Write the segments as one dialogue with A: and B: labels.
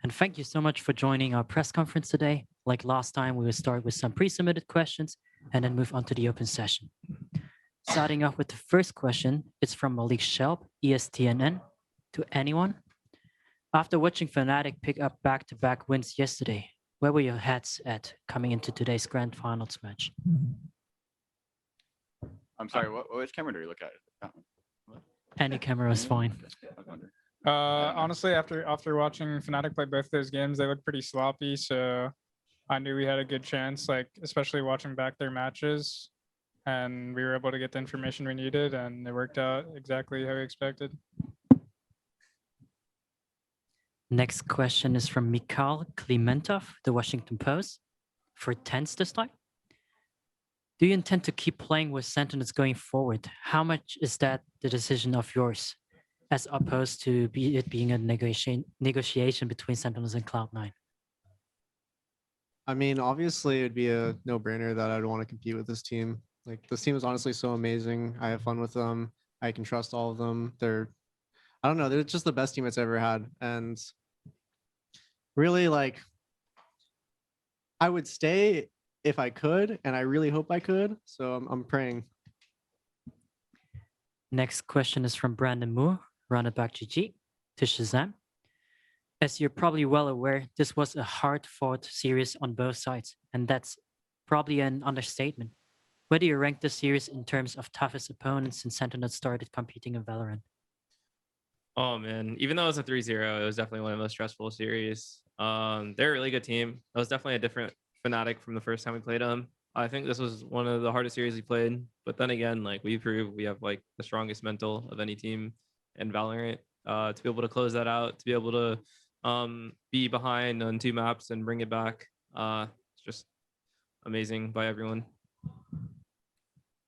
A: And thank you so much for joining our press conference today. Like last time, we will start with some pre-submitted questions and then move on to the open session. Starting off with the first question, it's from Malik Shelp, ESTNN. To anyone, after watching FNATIC pick up back-to-back wins yesterday, where were your heads at coming into today's grand finals match?
B: I'm sorry, which camera do we look at? That one.
A: Any camera is fine.
B: I was wondering.
C: Honestly, after watching Fnatic play both those games, they looked pretty sloppy. So I knew we had a good chance, like especially watching back their matches, and we were able to get the information we needed, and it worked out exactly how we expected.
A: Next question is from Mikhail Klimentov, The Washington Post, for TenZ this time. Do you intend to keep playing with Sentinels going forward? How much is that the decision of yours, as opposed to it being a negotiation between Sentinels and Cloud9?
D: I mean, obviously, it'd be a no-brainer that I'd want to compete with this team. Like, this team is honestly so amazing. I have fun with them. I can trust all of them. I don't know, they're just the best team it's ever had. And really, like, I would stay if I could, and I really hope I could. So I'm praying.
A: Next question is from Brandon Moore, Run It Back GG, to Shazam. As you're probably well aware, this was a hard-fought series on both sides, and that's probably an understatement. Where do you rank the series in terms of toughest opponents since Sentinels started competing in Valorant?
E: Oh man, even though it was a 3-0, it was definitely one of the most stressful series. They're a really good team. It was definitely a different FNATIC from the first time we played them. I think this was one of the hardest series we played, but then again, like we proved we have like the strongest mental of any team in Valorant. To be able to close that out, to be able to be behind on 2 maps and bring it back, it's just amazing by everyone.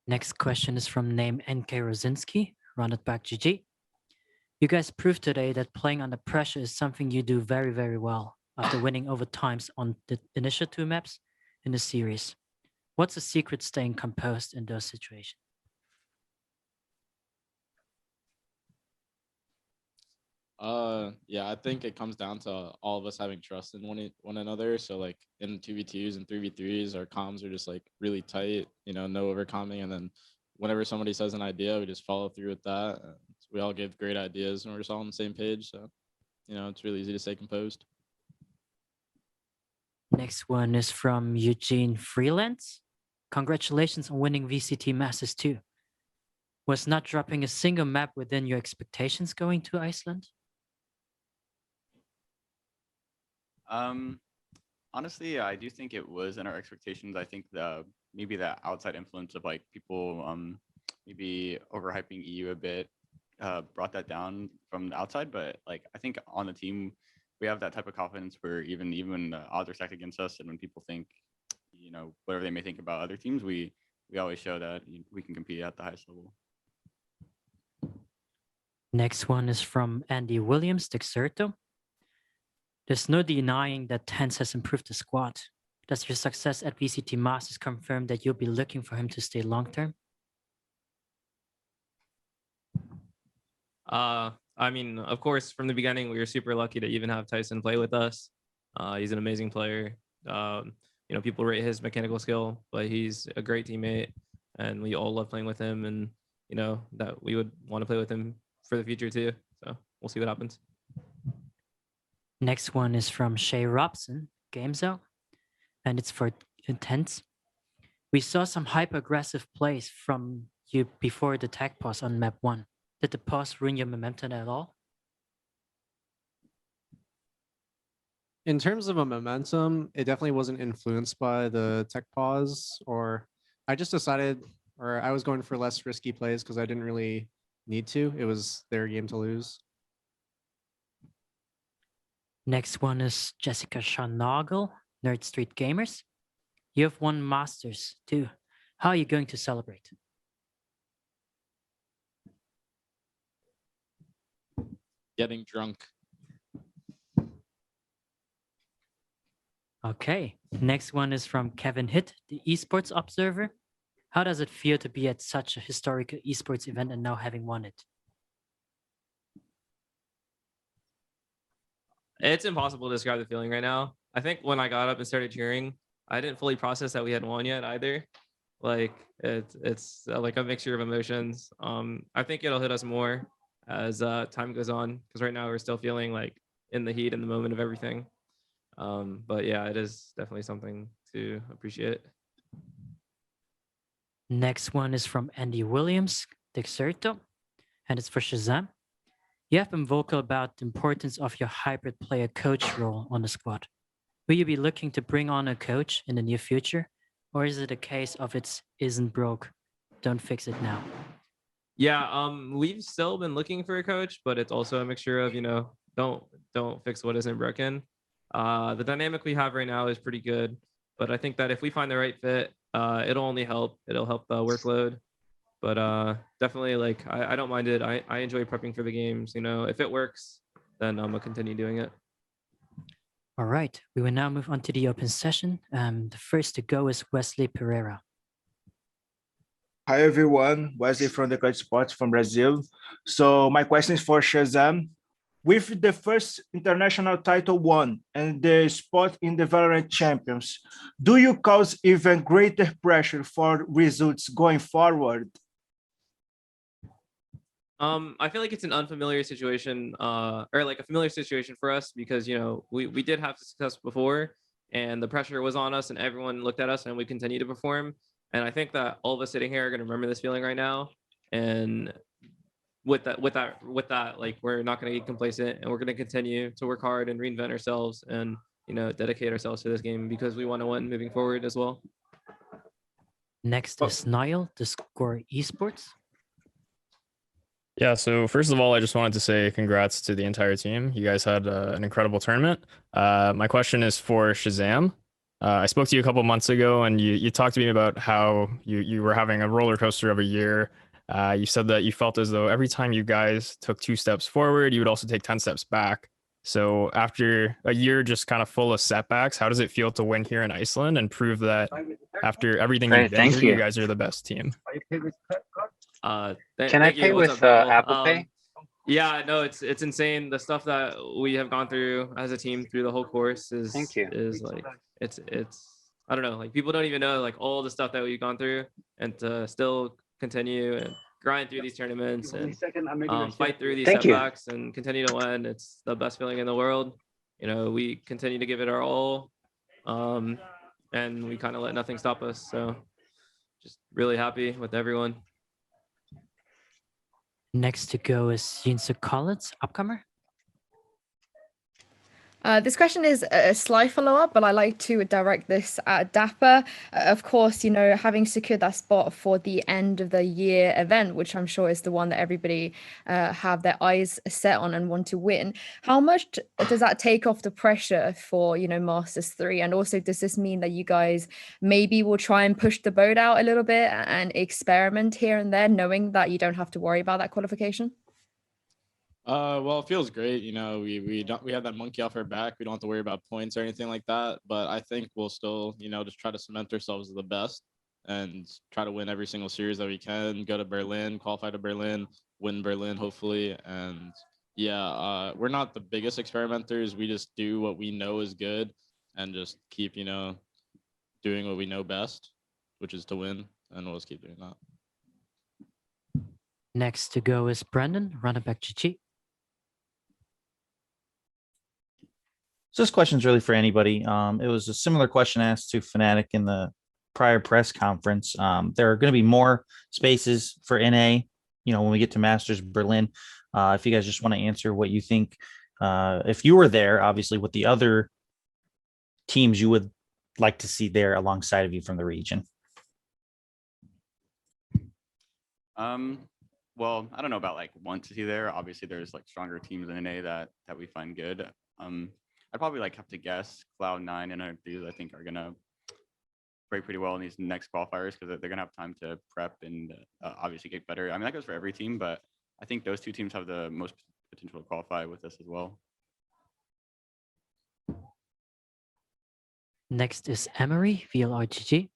A: Next question is from name NK Rosinski, Run It Back GG. You guys proved today that playing under pressure is something you do very, very well after winning over times on the initial 2 maps in the series. What's the secret staying composed in those situations?
F: Yeah, I think it comes down to all of us having trust in one another. So like in 2v2s and 3v3s, our comms are just like really tight, you know, no overcoming. And then whenever somebody says an idea, we just follow through with that. We all give great ideas and we're just all on the same page. So, you know, it's really easy to stay composed.
A: Next one is from Eugene Freelance. Congratulations on winning VCT Masters 2. Was not dropping a single map within your expectations going to Iceland?
B: Honestly, I do think it was in our expectations. I think maybe the outside influence of like people maybe overhyping EU a bit brought that down from the outside. But like I think on the team we have that type of confidence where even the odds are stacked against us, and when people think, you know, whatever they may think about other teams, we always show that we can compete at the highest level.
A: Next one is from Andy Williams, Dexerto. There's no denying that TenZ has improved the squad. Does your success at VCT Masters confirm that you'll be looking for him to stay long-term?
E: I mean, of course, from the beginning, we were super lucky to even have Tyson play with us. He's an amazing player. You know, people rate his mechanical skill, but he's a great teammate, and we all love playing with him. And you know that we would want to play with him for the future too. So we'll see what happens.
A: Next one is from Shay Robson, GameZone, and it's for TenZ. We saw some hyper-aggressive plays from you before the tag pause on map 1. Did the pause ruin your momentum at all?
D: In terms of a momentum, it definitely wasn't influenced by the tech pause, or I just decided, or I was going for less risky plays because I didn't really need to. It was their game to lose.
A: Next one is Jessica Scharnagel, Nerd Street Gamers. You have won Masters too. How are you going to celebrate?
F: Getting drunk.
A: Okay, next one is from Kevin Hitt, the Esports Observer. How does it feel to be at such a historical esports event and now having won it?
E: It's impossible to describe the feeling right now. I think when I got up and started cheering, I didn't fully process that we had won yet either. Like it's like a mixture of emotions. I think it'll hit us more as time goes on, because right now we're still feeling like in the heat and the moment of everything. But yeah, it is definitely something to appreciate.
A: Next one is from Andy Williams, Dexerto, and it's for Shazam. You have been vocal about the importance of your hybrid player coach role on the squad. Will you be looking to bring on a coach in the near future? Or is it a case of it isn't broke, don't fix it now?
E: Yeah, we've still been looking for a coach, but it's also a mixture of, don't fix what isn't broken. The dynamic we have right now is pretty good, but I think that if we find the right fit, it'll only help. It'll help the workload. But definitely, like, I don't mind it. I enjoy prepping for the games. If it works, then I'm gonna continue doing it.
A: All right, we will now move on to the open session. The first to go is Wesley Pereira.
G: Hi everyone, Wesley from the Credit Sports from Brazil. So my question is for Shazam. With the first international title won and the spot in the Valorant Champions, do you cause even greater pressure for results going forward?
E: I feel like it's an unfamiliar situation, or like a familiar situation for us, because we did have success before, and the pressure was on us, and everyone looked at us, and we continue to perform. And I think that all of us sitting here are going to remember this feeling right now. And with that, like, we're not going to get complacent, and we're going to continue to work hard and reinvent ourselves, and dedicate ourselves to this game, because we want to win moving forward as well.
A: Next is Niall, the Score Esports.
H: Yeah, so first of all, I just wanted to say congrats to the entire team. You guys had an incredible tournament. My question is for Shazam. I spoke to you a couple months ago, and you talked to me about how you were having a roller coaster of a year. You said that you felt as though every time you guys took 2 steps forward, you would also take 10 steps back. So after a year just kind of full of setbacks, how does it feel to win here in Iceland and prove that after everything you've been through, you guys are the best team?
I: Can I pay with Apple Pay?
E: Yeah, no, it's insane. The stuff that we have gone through as a team through the whole course is like it's I don't know, like, people don't even know, like, all the stuff that we've gone through, and to still continue and grind through these tournaments and fight through these setbacks and continue to win. It's the best feeling in the world. We continue to give it our all, and we kind of let nothing stop us. So just really happy with everyone.
A: Next to go is Yinsa Collins, upcomer.
J: This question is a slight follow-up, but I like to direct this at Dapr. Of course, having secured that spot for the end of the year event, which I'm sure is the one that everybody have their eyes set on and want to win. How much does that take off the pressure for, Masters 3? And also, does this mean that you guys maybe will try and push the boat out a little bit and experiment here and there, knowing that you don't have to worry about that qualification?
F: Well, it feels great. We have that monkey off our back. We don't have to worry about points or anything like that. But I think we'll still, just try to cement ourselves as the best and try to win every single series that we can. Go to Berlin, qualify to Berlin, win Berlin, hopefully. And yeah, we're not the biggest experimenters. We just do what we know is good and just keep, doing what we know best, which is to win. And we'll just keep doing that.
A: Next to go is Brendan, running back GG.
K: So this question is really for anybody. It was a similar question asked to FNATIC in the prior press conference. There are going to be more spaces for NA, when we get to Masters Berlin. If you guys just want to answer what you think, if you were there, obviously, what the other teams you would like to see there alongside of you from the region.
B: Well, I don't know about like want to see there. Obviously, there's like stronger teams in NA that we find good. I'd probably like have to guess Cloud9 and these I think are gonna break pretty well in these next qualifiers, because they're gonna have time to prep and obviously get better. I mean, that goes for every team, but I think those 2 teams have the most potential to qualify with us as well.
A: Next is Emery, VLRGG.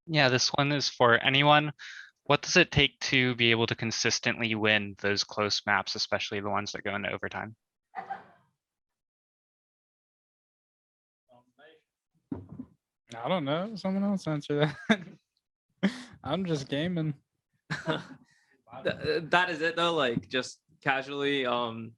I: Yeah, this one is for anyone. What does it take to be able to consistently win those close maps, especially the ones that go into overtime?
C: I don't know. Someone else answer that. I'm just gaming.
E: That is it though. Like just casually,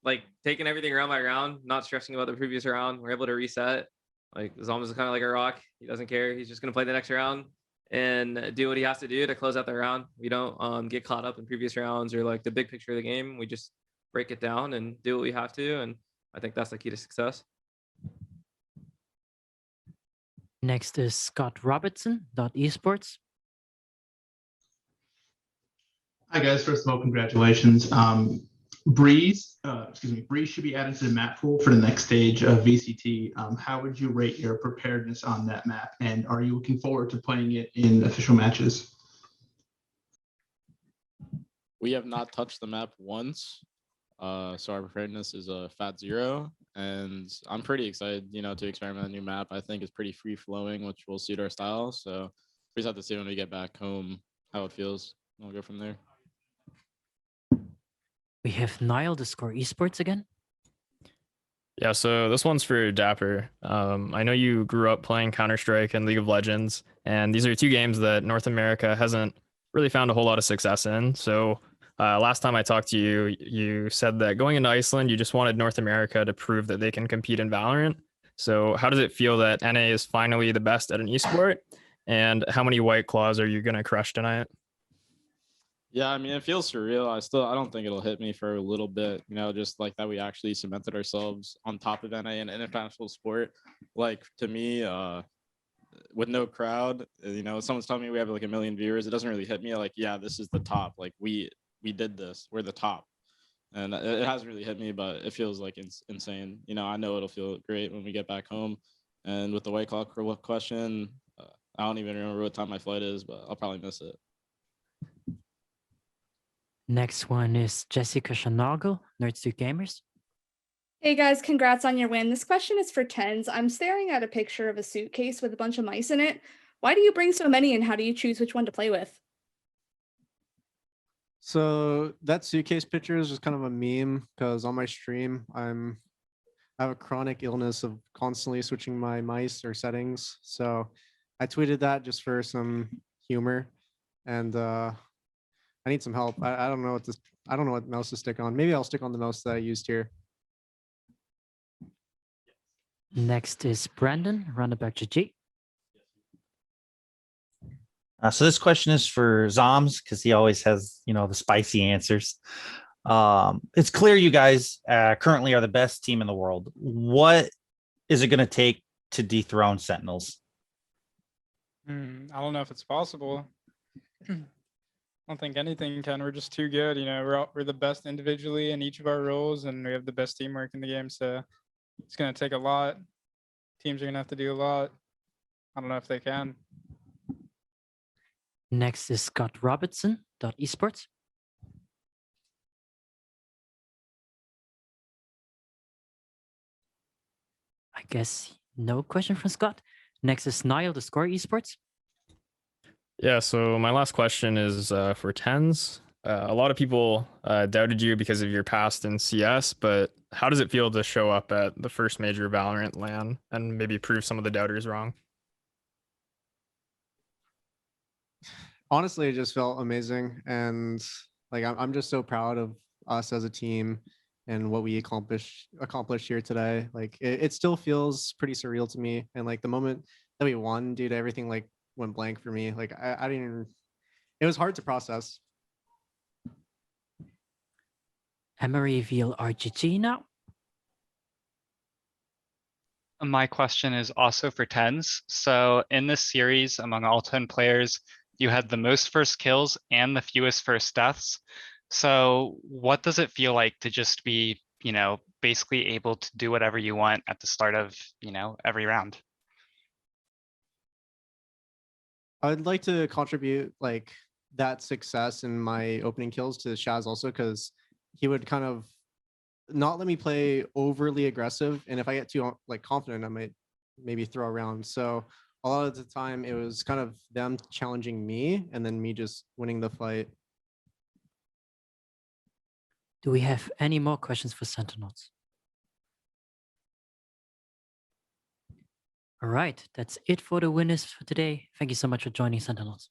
E: like taking everything round by round, not stressing about the previous round. We're able to reset. Like Zom is kind of like a rock. He doesn't care. He's just gonna play the next round and do what he has to do to close out the round. We don't get caught up in previous rounds or like the big picture of the game. We just break it down and do what we have to. And I think that's the key to success.
A: Next is Scott Robertson, Esports.
L: Hi guys, first of all, congratulations. Breeze should be added to the map pool for the next stage of VCT. How would you rate your preparedness on that map? And are you looking forward to playing it in official matches?
F: We have not touched the map once. So our preparedness is a fat 0. And I'm pretty excited, to experiment a new map. I think it's pretty free flowing, which will suit our style. So we just have to see when we get back home how it feels. We'll go from there.
A: We have Niall Esports again.
H: Yeah, so this one's for Dapr. I know you grew up playing Counter-Strike and League of Legends, and these are two games that North America hasn't really found a whole lot of success in. So last time I talked to you, you said that going into Iceland, you just wanted North America to prove that they can compete in Valorant. So how does it feel that NA is finally the best at an esport? And how many White Claws are you going to crush tonight?
F: Yeah, I mean, it feels surreal. I don't think it'll hit me for a little bit, just like that we actually cemented ourselves on top of NA and international sport. Like to me, with no crowd, someone's telling me we have like 1 million viewers. It doesn't really hit me like, yeah, this is the top. Like we did this. We're the top. And it hasn't really hit me, but it feels like insane. I know it'll feel great when we get back home. And with the White Claw question, I don't even remember what time my flight is, but I'll probably miss it.
A: Next one is Jessica Shanago, Nerd2 Gamers.
M: Hey guys, congrats on your win. This question is for TenZ. I'm staring at a picture of a suitcase with a bunch of mice in it. Why do you bring so many and how do you choose which one to play with?
D: So that suitcase picture is just kind of a meme because on my stream, I have a chronic illness of constantly switching my mice or settings. So I tweeted that just for some humor, and I need some help. I don't know what mouse to stick on. Maybe I'll stick on the mouse that I used here.
A: Next is Brandon, Roundabout GG.
K: So this question is for Zoms because he always has, the spicy answers. It's clear you guys currently are the best team in the world. What is it going to take to dethrone Sentinels?
C: I don't know if it's possible. I don't think anything can. We're just too good. We're the best individually in each of our roles, and we have the best teamwork in the game. So it's going to take a lot. Teams are going to have to do a lot. I don't know if they can.
A: Next is Scott Robertson, Esports. I guess no question from Scott. Next is Niall Esports.
H: Yeah, so my last question is for TenZ. A lot of people doubted you because of your past in CS, but how does it feel to show up at the first major Valorant LAN and maybe prove some of the doubters wrong?
D: Honestly, it just felt amazing, and like I'm just so proud of us as a team and what we accomplished here today. Like it still feels pretty surreal to me, and like the moment that we won, dude, everything like went blank for me. Like I didn't even, it was hard to process.
A: Emery Veal RGG now.
I: My question is also for TenZ. So in this series, among all 10 players, you had the most first kills and the fewest first deaths. So what does it feel like to just be, basically able to do whatever you want at the start of, every round?
D: I'd like to contribute like that success in my opening kills to Shaz also, because he would kind of not let me play overly aggressive, and if I get too like confident, I might maybe throw around. So a lot of the time it was kind of them challenging me and then me just winning the fight.
A: Do we have any more questions for Sentinels? All right, that's it for the winners for today. Thank you so much for joining Sentinels.